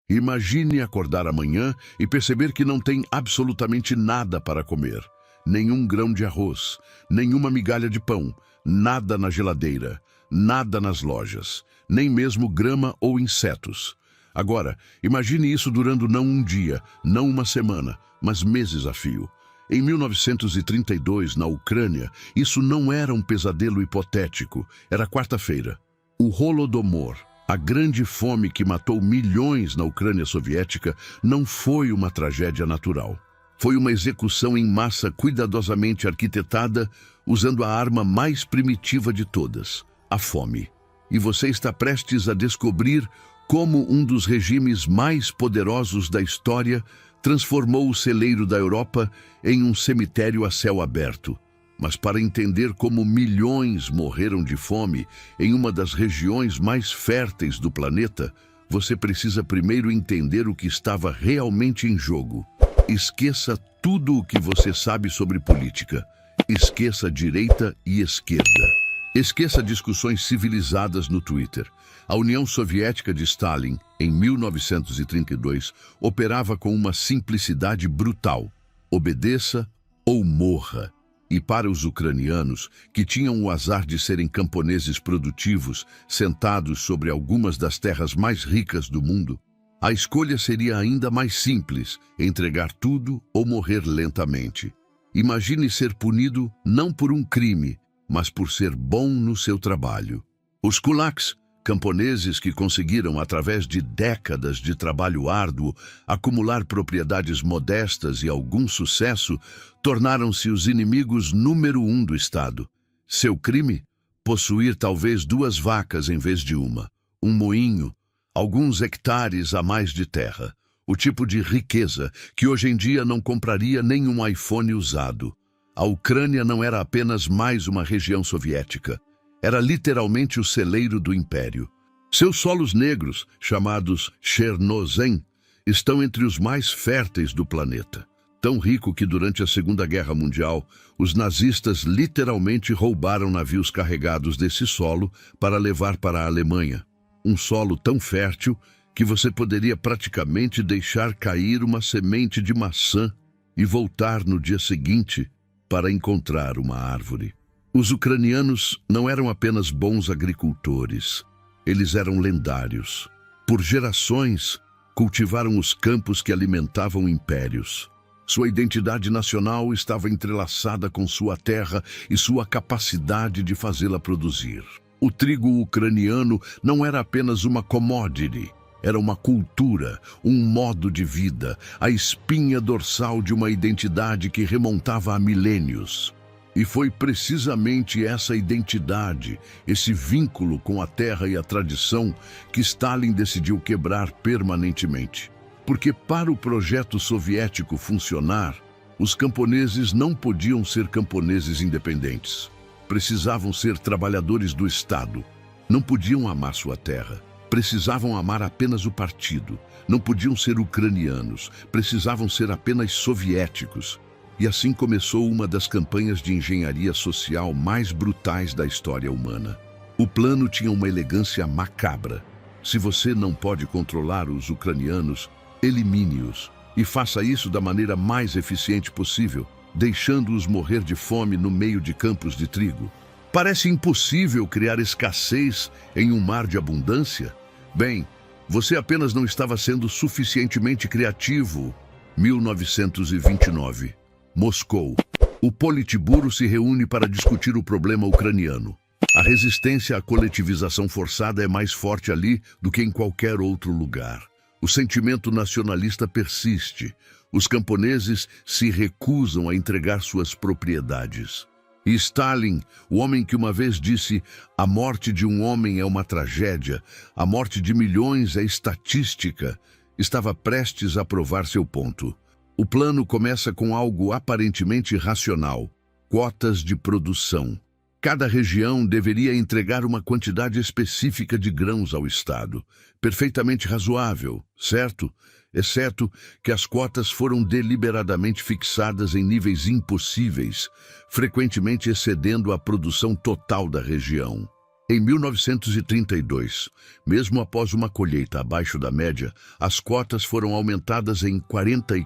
Imagine acordar amanhã e perceber que não tem absolutamente nada para comer. Nenhum grão de arroz, nenhuma migalha de pão, nada na geladeira, nada nas lojas, nem mesmo grama ou insetos. Agora, imagine isso durando não um dia, não uma semana, mas meses a fio. Em 1932, na Ucrânia, isso não era um pesadelo hipotético, era quarta-feira. O Holodomor, a grande fome que matou milhões na Ucrânia soviética, não foi uma tragédia natural. Foi uma execução em massa cuidadosamente arquitetada, usando a arma mais primitiva de todas, a fome. E você está prestes a descobrir como um dos regimes mais poderosos da história transformou o celeiro da Europa em um cemitério a céu aberto. Mas para entender como milhões morreram de fome em uma das regiões mais férteis do planeta, você precisa primeiro entender o que estava realmente em jogo. Esqueça tudo o que você sabe sobre política. Esqueça direita e esquerda. Esqueça discussões civilizadas no Twitter. A União Soviética de Stalin, em 1932, operava com uma simplicidade brutal. Obedeça ou morra. E para os ucranianos, que tinham o azar de serem camponeses produtivos, sentados sobre algumas das terras mais ricas do mundo, a escolha seria ainda mais simples: entregar tudo ou morrer lentamente. Imagine ser punido não por um crime, mas por ser bom no seu trabalho. Os kulaks, camponeses que conseguiram, através de décadas de trabalho árduo, acumular propriedades modestas e algum sucesso, tornaram-se os inimigos número 1 do Estado. Seu crime? Possuir talvez 2 vacas em vez de uma, um moinho, alguns hectares a mais de terra. O tipo de riqueza que hoje em dia não compraria nem um iPhone usado. A Ucrânia não era apenas mais uma região soviética. Era literalmente o celeiro do império. Seus solos negros, chamados Chernozem, estão entre os mais férteis do planeta. Tão rico que durante a Segunda Guerra Mundial, os nazistas literalmente roubaram navios carregados desse solo para levar para a Alemanha. Um solo tão fértil que você poderia praticamente deixar cair uma semente de maçã e voltar no dia seguinte para encontrar uma árvore. Os ucranianos não eram apenas bons agricultores, eles eram lendários. Por gerações, cultivaram os campos que alimentavam impérios. Sua identidade nacional estava entrelaçada com sua terra e sua capacidade de fazê-la produzir. O trigo ucraniano não era apenas uma commodity, era uma cultura, um modo de vida, a espinha dorsal de uma identidade que remontava a milênios. E foi precisamente essa identidade, esse vínculo com a terra e a tradição, que Stalin decidiu quebrar permanentemente. Porque para o projeto soviético funcionar, os camponeses não podiam ser camponeses independentes. Precisavam ser trabalhadores do Estado. Não podiam amar sua terra. Precisavam amar apenas o partido. Não podiam ser ucranianos. Precisavam ser apenas soviéticos. E assim começou uma das campanhas de engenharia social mais brutais da história humana. O plano tinha uma elegância macabra. Se você não pode controlar os ucranianos, elimine-os. E faça isso da maneira mais eficiente possível, deixando-os morrer de fome no meio de campos de trigo. Parece impossível criar escassez em um mar de abundância? Bem, você apenas não estava sendo suficientemente criativo. 1929. Moscou. O Politburo se reúne para discutir o problema ucraniano. A resistência à coletivização forçada é mais forte ali do que em qualquer outro lugar. O sentimento nacionalista persiste. Os camponeses se recusam a entregar suas propriedades. E Stalin, o homem que uma vez disse: "A morte de um homem é uma tragédia, a morte de milhões é estatística", estava prestes a provar seu ponto. O plano começa com algo aparentemente racional: cotas de produção. Cada região deveria entregar uma quantidade específica de grãos ao Estado. Perfeitamente razoável, certo? Exceto que as cotas foram deliberadamente fixadas em níveis impossíveis, frequentemente excedendo a produção total da região. Em 1932, mesmo após uma colheita abaixo da média, as cotas foram aumentadas em 44%.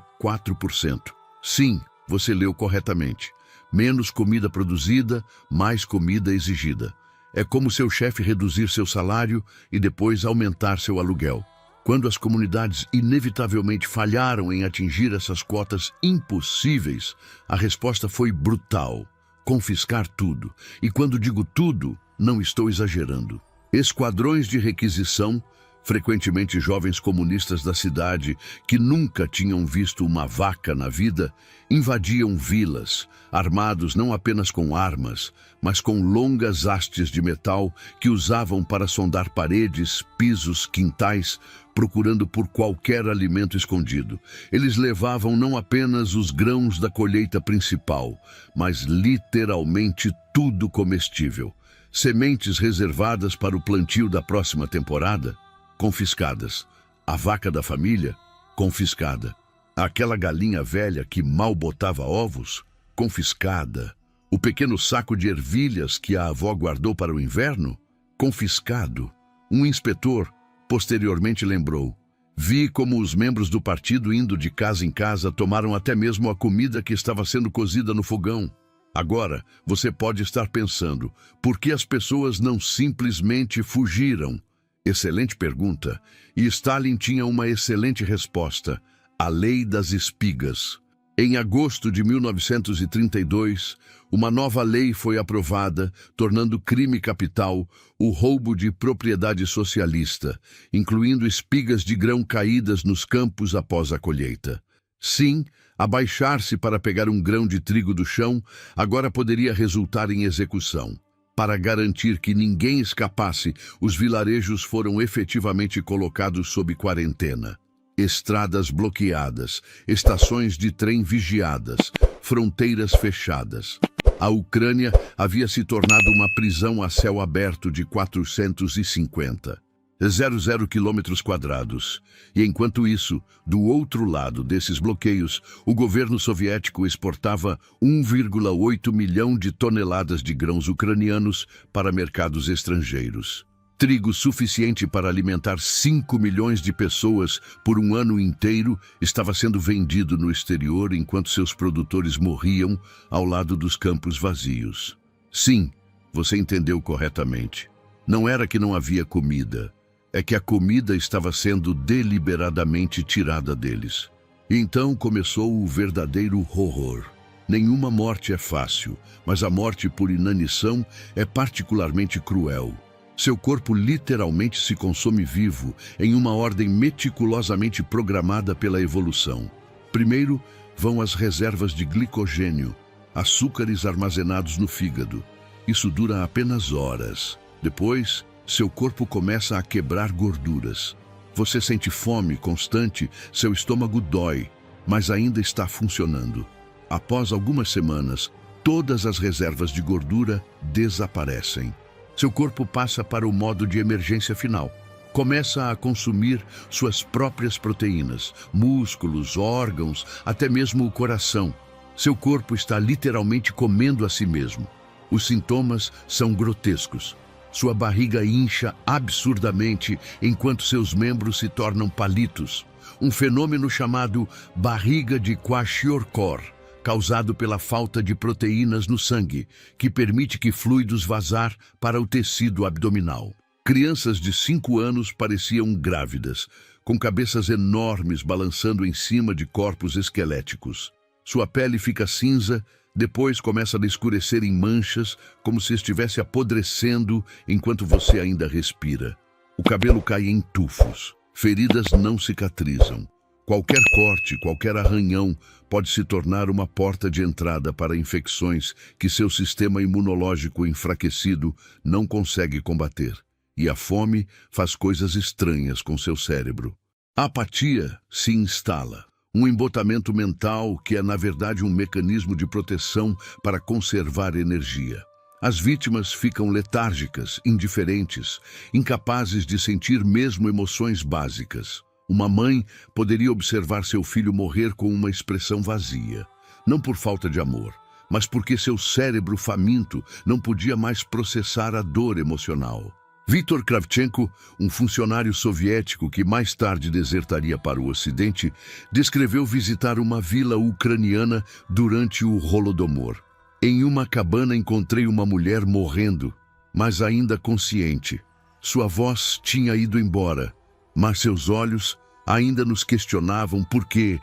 Sim, você leu corretamente. Menos comida produzida, mais comida exigida. É como seu chefe reduzir seu salário e depois aumentar seu aluguel. Quando as comunidades inevitavelmente falharam em atingir essas cotas impossíveis, a resposta foi brutal: confiscar tudo. E quando digo tudo, não estou exagerando. Esquadrões de requisição, frequentemente jovens comunistas da cidade que nunca tinham visto uma vaca na vida, invadiam vilas, armados não apenas com armas, mas com longas hastes de metal que usavam para sondar paredes, pisos, quintais, procurando por qualquer alimento escondido. Eles levavam não apenas os grãos da colheita principal, mas literalmente tudo comestível. Sementes reservadas para o plantio da próxima temporada, confiscadas. A vaca da família, confiscada. Aquela galinha velha que mal botava ovos, confiscada. O pequeno saco de ervilhas que a avó guardou para o inverno, confiscado. Um inspetor posteriormente lembrou: vi como os membros do partido, indo de casa em casa, tomaram até mesmo a comida que estava sendo cozida no fogão. Agora, você pode estar pensando, por que as pessoas não simplesmente fugiram? Excelente pergunta. E Stalin tinha uma excelente resposta: a lei das espigas. Em agosto de 1932, uma nova lei foi aprovada, tornando crime capital o roubo de propriedade socialista, incluindo espigas de grão caídas nos campos após a colheita. Sim, abaixar-se para pegar um grão de trigo do chão agora poderia resultar em execução. Para garantir que ninguém escapasse, os vilarejos foram efetivamente colocados sob quarentena. Estradas bloqueadas, estações de trem vigiadas, fronteiras fechadas. A Ucrânia havia se tornado uma prisão a céu aberto de 450,00 quilômetros quadrados. E enquanto isso, do outro lado desses bloqueios, o governo soviético exportava 1,8 milhão de toneladas de grãos ucranianos para mercados estrangeiros. Trigo suficiente para alimentar 5 milhões de pessoas por um ano inteiro estava sendo vendido no exterior enquanto seus produtores morriam ao lado dos campos vazios. Sim, você entendeu corretamente. Não era que não havia comida, é que a comida estava sendo deliberadamente tirada deles. E então começou o verdadeiro horror. Nenhuma morte é fácil, mas a morte por inanição é particularmente cruel. Seu corpo literalmente se consome vivo em uma ordem meticulosamente programada pela evolução. Primeiro, vão as reservas de glicogênio, açúcares armazenados no fígado. Isso dura apenas horas. Depois, seu corpo começa a quebrar gorduras. Você sente fome constante, seu estômago dói, mas ainda está funcionando. Após algumas semanas, todas as reservas de gordura desaparecem. Seu corpo passa para o modo de emergência final. Começa a consumir suas próprias proteínas, músculos, órgãos, até mesmo o coração. Seu corpo está literalmente comendo a si mesmo. Os sintomas são grotescos. Sua barriga incha absurdamente enquanto seus membros se tornam palitos. Um fenômeno chamado barriga de Kwashiorkor, causado pela falta de proteínas no sangue, que permite que fluidos vazar para o tecido abdominal. Crianças de 5 anos pareciam grávidas, com cabeças enormes balançando em cima de corpos esqueléticos. Sua pele fica cinza, depois começa a escurecer em manchas, como se estivesse apodrecendo enquanto você ainda respira. O cabelo cai em tufos. Feridas não cicatrizam. Qualquer corte, qualquer arranhão pode se tornar uma porta de entrada para infecções que seu sistema imunológico enfraquecido não consegue combater. E a fome faz coisas estranhas com seu cérebro. A apatia se instala. Um embotamento mental que é, na verdade, um mecanismo de proteção para conservar energia. As vítimas ficam letárgicas, indiferentes, incapazes de sentir mesmo emoções básicas. Uma mãe poderia observar seu filho morrer com uma expressão vazia, não por falta de amor, mas porque seu cérebro faminto não podia mais processar a dor emocional. Viktor Kravchenko, um funcionário soviético que mais tarde desertaria para o Ocidente, descreveu visitar uma vila ucraniana durante o Holodomor. Em uma cabana encontrei uma mulher morrendo, mas ainda consciente. Sua voz tinha ido embora, mas seus olhos ainda nos questionavam por quê.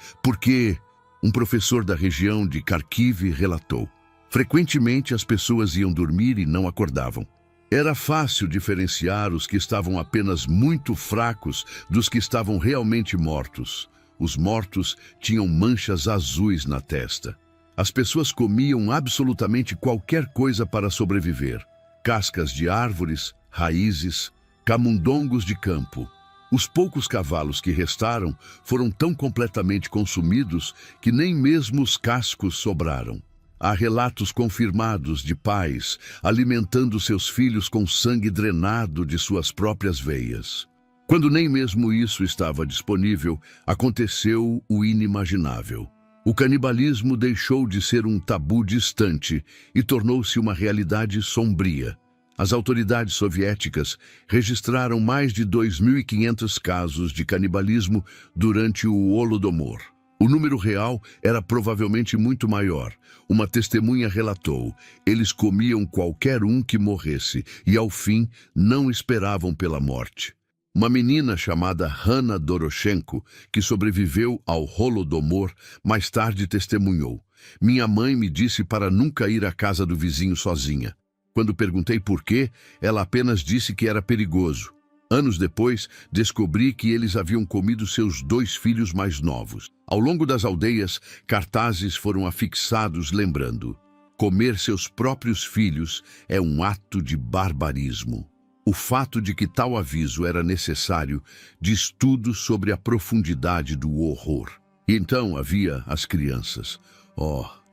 Um professor da região de Kharkiv relatou. Frequentemente as pessoas iam dormir e não acordavam. Era fácil diferenciar os que estavam apenas muito fracos dos que estavam realmente mortos. Os mortos tinham manchas azuis na testa. As pessoas comiam absolutamente qualquer coisa para sobreviver. Cascas de árvores, raízes, camundongos de campo. Os poucos cavalos que restaram foram tão completamente consumidos que nem mesmo os cascos sobraram. Há relatos confirmados de pais alimentando seus filhos com sangue drenado de suas próprias veias. Quando nem mesmo isso estava disponível, aconteceu o inimaginável. O canibalismo deixou de ser um tabu distante e tornou-se uma realidade sombria. As autoridades soviéticas registraram mais de 2.500 casos de canibalismo durante o Holodomor. O número real era provavelmente muito maior. Uma testemunha relatou: eles comiam qualquer um que morresse e, ao fim, não esperavam pela morte. Uma menina chamada Hanna Doroshenko, que sobreviveu ao Holodomor, mais tarde testemunhou: minha mãe me disse para nunca ir à casa do vizinho sozinha. Quando perguntei por quê, ela apenas disse que era perigoso. Anos depois, descobri que eles haviam comido seus 2 filhos mais novos. Ao longo das aldeias, cartazes foram afixados lembrando: comer seus próprios filhos é um ato de barbarismo. O fato de que tal aviso era necessário diz tudo sobre a profundidade do horror. E então havia as crianças.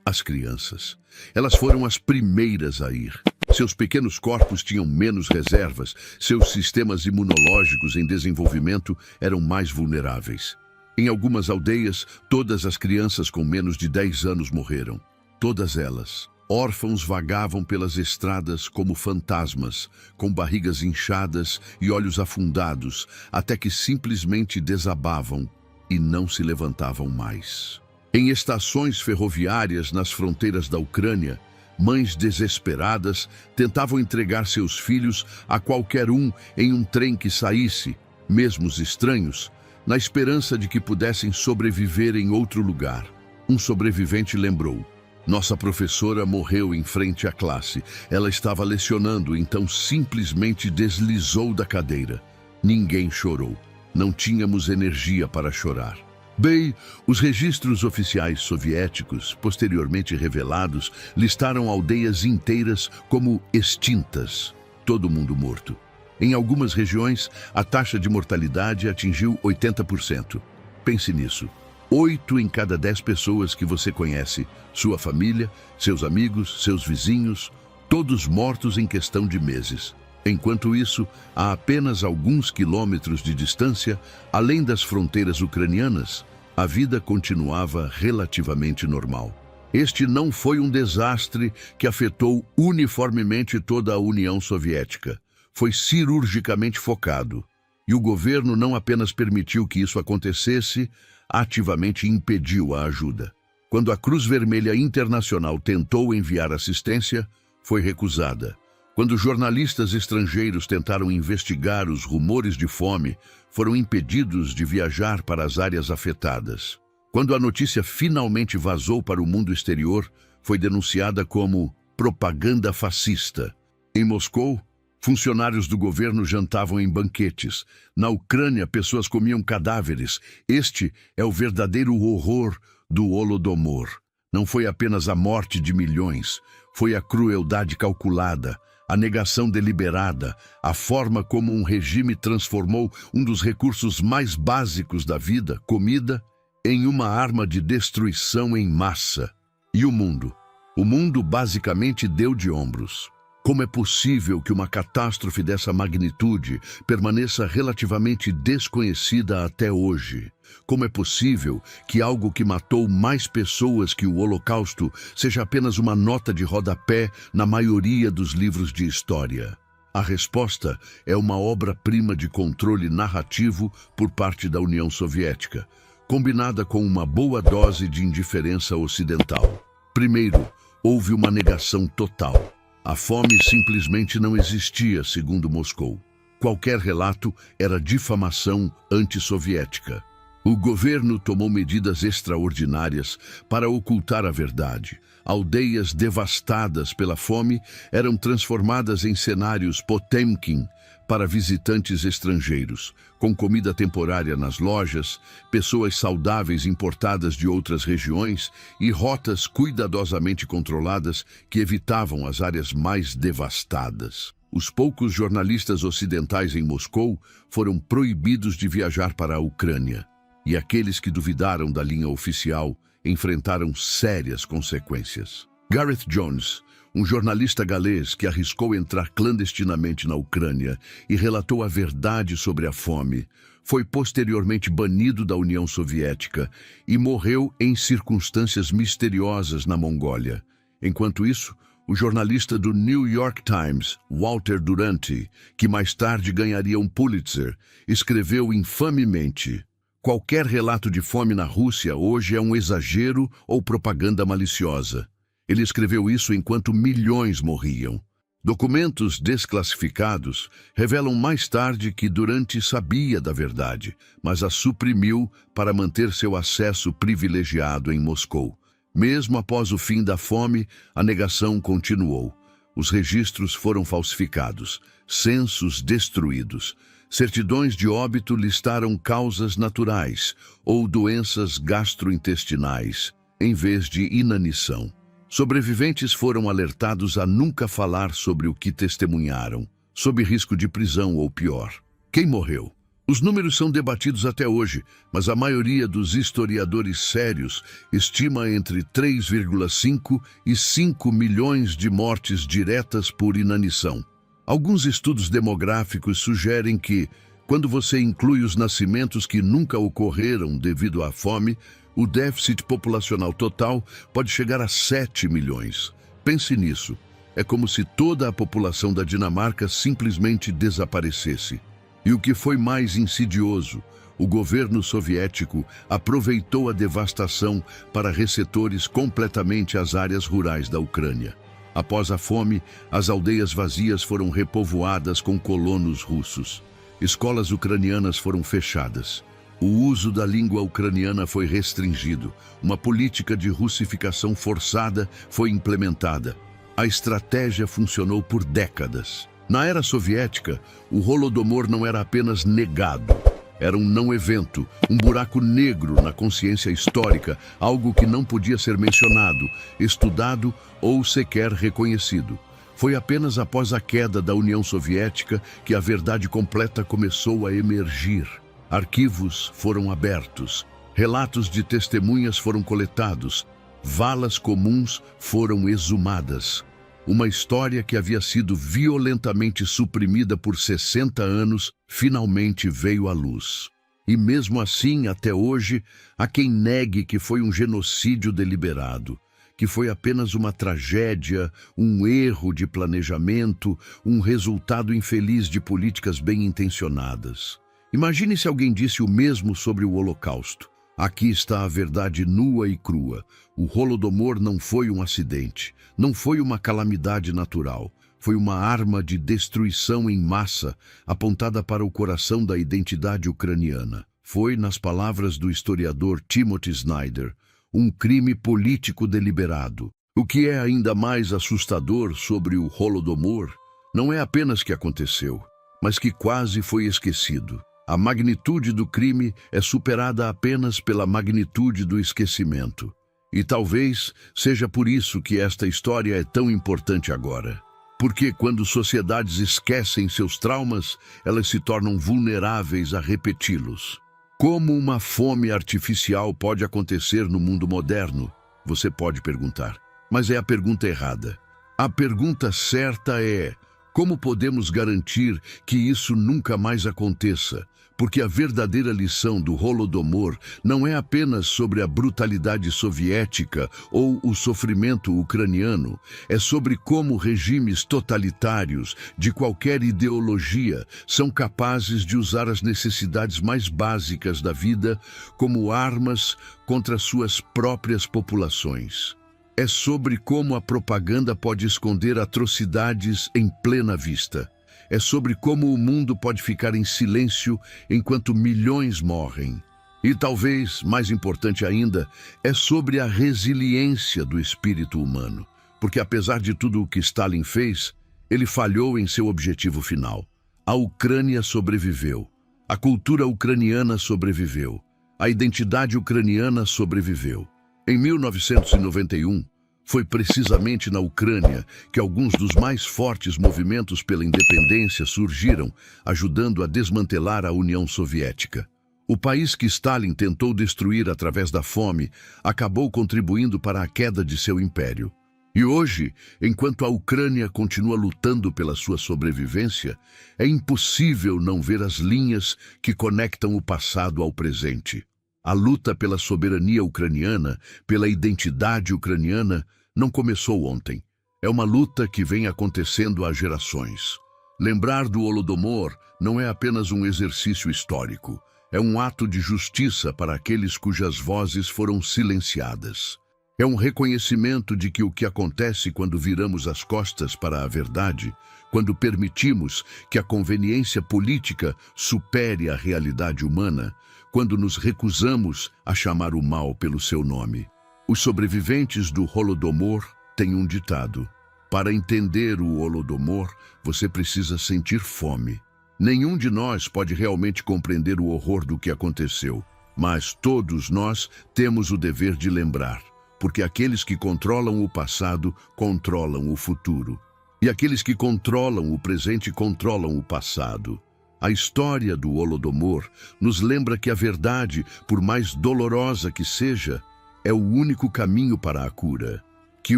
As crianças. Elas foram as primeiras a ir. Seus pequenos corpos tinham menos reservas, seus sistemas imunológicos em desenvolvimento eram mais vulneráveis. Em algumas aldeias, todas as crianças com menos de 10 anos morreram. Todas elas. Órfãos vagavam pelas estradas como fantasmas, com barrigas inchadas e olhos afundados, até que simplesmente desabavam e não se levantavam mais. Em estações ferroviárias nas fronteiras da Ucrânia, mães desesperadas tentavam entregar seus filhos a qualquer um em um trem que saísse, mesmo os estranhos, na esperança de que pudessem sobreviver em outro lugar. Um sobrevivente lembrou: nossa professora morreu em frente à classe. Ela estava lecionando, então simplesmente deslizou da cadeira. Ninguém chorou. Não tínhamos energia para chorar. Bem, os registros oficiais soviéticos, posteriormente revelados, listaram aldeias inteiras como extintas, todo mundo morto. Em algumas regiões, a taxa de mortalidade atingiu 80%. Pense nisso. 8 em cada 10 pessoas que você conhece, sua família, seus amigos, seus vizinhos, todos mortos em questão de meses. Enquanto isso, a apenas alguns quilômetros de distância, além das fronteiras ucranianas, a vida continuava relativamente normal. Este não foi um desastre que afetou uniformemente toda a União Soviética. Foi cirurgicamente focado. E o governo não apenas permitiu que isso acontecesse, ativamente impediu a ajuda. Quando a Cruz Vermelha Internacional tentou enviar assistência, foi recusada. Quando jornalistas estrangeiros tentaram investigar os rumores de fome, foram impedidos de viajar para as áreas afetadas. Quando a notícia finalmente vazou para o mundo exterior, foi denunciada como propaganda fascista. Em Moscou, funcionários do governo jantavam em banquetes. Na Ucrânia, pessoas comiam cadáveres. Este é o verdadeiro horror do Holodomor. Não foi apenas a morte de milhões, foi a crueldade calculada, a negação deliberada, a forma como um regime transformou um dos recursos mais básicos da vida, comida, em uma arma de destruição em massa. E o mundo? O mundo basicamente deu de ombros. Como é possível que uma catástrofe dessa magnitude permaneça relativamente desconhecida até hoje? Como é possível que algo que matou mais pessoas que o Holocausto seja apenas uma nota de rodapé na maioria dos livros de história? A resposta é uma obra-prima de controle narrativo por parte da União Soviética, combinada com uma boa dose de indiferença ocidental. Primeiro, houve uma negação total. A fome simplesmente não existia, segundo Moscou. Qualquer relato era difamação antissoviética. O governo tomou medidas extraordinárias para ocultar a verdade. Aldeias devastadas pela fome eram transformadas em cenários Potemkin para visitantes estrangeiros, com comida temporária nas lojas, pessoas saudáveis importadas de outras regiões e rotas cuidadosamente controladas que evitavam as áreas mais devastadas. Os poucos jornalistas ocidentais em Moscou foram proibidos de viajar para a Ucrânia, e aqueles que duvidaram da linha oficial enfrentaram sérias consequências. Gareth Jones, um jornalista galês que arriscou entrar clandestinamente na Ucrânia e relatou a verdade sobre a fome, foi posteriormente banido da União Soviética e morreu em circunstâncias misteriosas na Mongólia. Enquanto isso, o jornalista do New York Times, Walter Duranty, que mais tarde ganharia um Pulitzer, escreveu infamemente: "Qualquer relato de fome na Rússia hoje é um exagero ou propaganda maliciosa." Ele escreveu isso enquanto milhões morriam. Documentos desclassificados revelam mais tarde que Duranty sabia da verdade, mas a suprimiu para manter seu acesso privilegiado em Moscou. Mesmo após o fim da fome, a negação continuou. Os registros foram falsificados, censos destruídos. Certidões de óbito listaram causas naturais ou doenças gastrointestinais, em vez de inanição. Sobreviventes foram alertados a nunca falar sobre o que testemunharam, sob risco de prisão ou pior. Quem morreu? Os números são debatidos até hoje, mas a maioria dos historiadores sérios estima entre 3,5 e 5 milhões de mortes diretas por inanição. Alguns estudos demográficos sugerem que, quando você inclui os nascimentos que nunca ocorreram devido à fome, o déficit populacional total pode chegar a 7 milhões. Pense nisso. É como se toda a população da Dinamarca simplesmente desaparecesse. E o que foi mais insidioso, o governo soviético aproveitou a devastação para resetores completamente as áreas rurais da Ucrânia. Após a fome, as aldeias vazias foram repovoadas com colonos russos. Escolas ucranianas foram fechadas. O uso da língua ucraniana foi restringido. Uma política de russificação forçada foi implementada. A estratégia funcionou por décadas. Na era soviética, o Holodomor não era apenas negado. Era um não-evento, um buraco negro na consciência histórica, algo que não podia ser mencionado, estudado ou sequer reconhecido. Foi apenas após a queda da União Soviética que a verdade completa começou a emergir. Arquivos foram abertos, relatos de testemunhas foram coletados, valas comuns foram exumadas. Uma história que havia sido violentamente suprimida por 60 anos finalmente veio à luz. E mesmo assim, até hoje, há quem negue que foi um genocídio deliberado, que foi apenas uma tragédia, um erro de planejamento, um resultado infeliz de políticas bem-intencionadas. Imagine se alguém disse o mesmo sobre o Holocausto. Aqui está a verdade nua e crua. O Holodomor não foi um acidente, não foi uma calamidade natural. Foi uma arma de destruição em massa apontada para o coração da identidade ucraniana. Foi, nas palavras do historiador Timothy Snyder, um crime político deliberado. O que é ainda mais assustador sobre o Holodomor não é apenas que aconteceu, mas que quase foi esquecido. A magnitude do crime é superada apenas pela magnitude do esquecimento. E talvez seja por isso que esta história é tão importante agora. Porque quando sociedades esquecem seus traumas, elas se tornam vulneráveis a repeti-los. Como uma fome artificial pode acontecer no mundo moderno? Você pode perguntar. Mas é a pergunta errada. A pergunta certa é: como podemos garantir que isso nunca mais aconteça? Porque a verdadeira lição do Holodomor não é apenas sobre a brutalidade soviética ou o sofrimento ucraniano, é sobre como regimes totalitários de qualquer ideologia são capazes de usar as necessidades mais básicas da vida como armas contra suas próprias populações. É sobre como a propaganda pode esconder atrocidades em plena vista. É sobre como o mundo pode ficar em silêncio enquanto milhões morrem. E talvez, mais importante ainda, é sobre a resiliência do espírito humano. Porque apesar de tudo o que Stalin fez, ele falhou em seu objetivo final. A Ucrânia sobreviveu. A cultura ucraniana sobreviveu. A identidade ucraniana sobreviveu. Em 1991, foi precisamente na Ucrânia que alguns dos mais fortes movimentos pela independência surgiram, ajudando a desmantelar a União Soviética. O país que Stalin tentou destruir através da fome acabou contribuindo para a queda de seu império. E hoje, enquanto a Ucrânia continua lutando pela sua sobrevivência, é impossível não ver as linhas que conectam o passado ao presente. A luta pela soberania ucraniana, pela identidade ucraniana, não começou ontem. É uma luta que vem acontecendo há gerações. Lembrar do Holodomor não é apenas um exercício histórico. É um ato de justiça para aqueles cujas vozes foram silenciadas. É um reconhecimento de que o que acontece quando viramos as costas para a verdade, quando permitimos que a conveniência política supere a realidade humana, quando nos recusamos a chamar o mal pelo seu nome. Os sobreviventes do Holodomor têm um ditado: para entender o Holodomor, você precisa sentir fome. Nenhum de nós pode realmente compreender o horror do que aconteceu, mas todos nós temos o dever de lembrar, porque aqueles que controlam o passado controlam o futuro. E aqueles que controlam o presente controlam o passado. A história do Holodomor nos lembra que a verdade, por mais dolorosa que seja, é o único caminho para a cura. Que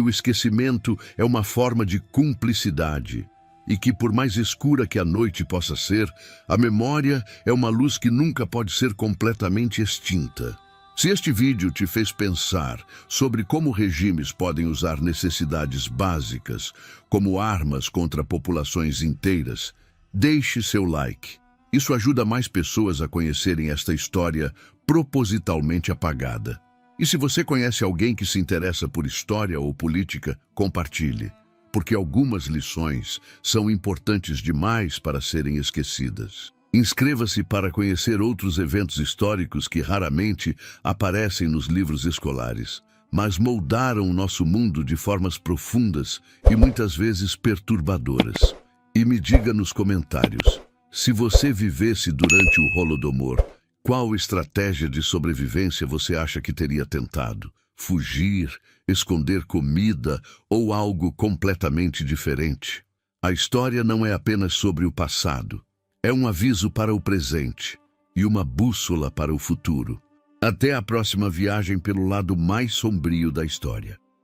o esquecimento é uma forma de cumplicidade. E que, por mais escura que a noite possa ser, a memória é uma luz que nunca pode ser completamente extinta. Se este vídeo te fez pensar sobre como regimes podem usar necessidades básicas como armas contra populações inteiras, deixe seu like. Isso ajuda mais pessoas a conhecerem esta história propositalmente apagada. E se você conhece alguém que se interessa por história ou política, compartilhe, porque algumas lições são importantes demais para serem esquecidas. Inscreva-se para conhecer outros eventos históricos que raramente aparecem nos livros escolares, mas moldaram o nosso mundo de formas profundas e muitas vezes perturbadoras. E me diga nos comentários, se você vivesse durante o Holodomor, qual estratégia de sobrevivência você acha que teria tentado? Fugir, esconder comida ou algo completamente diferente? A história não é apenas sobre o passado. É um aviso para o presente e uma bússola para o futuro. Até a próxima viagem pelo lado mais sombrio da história.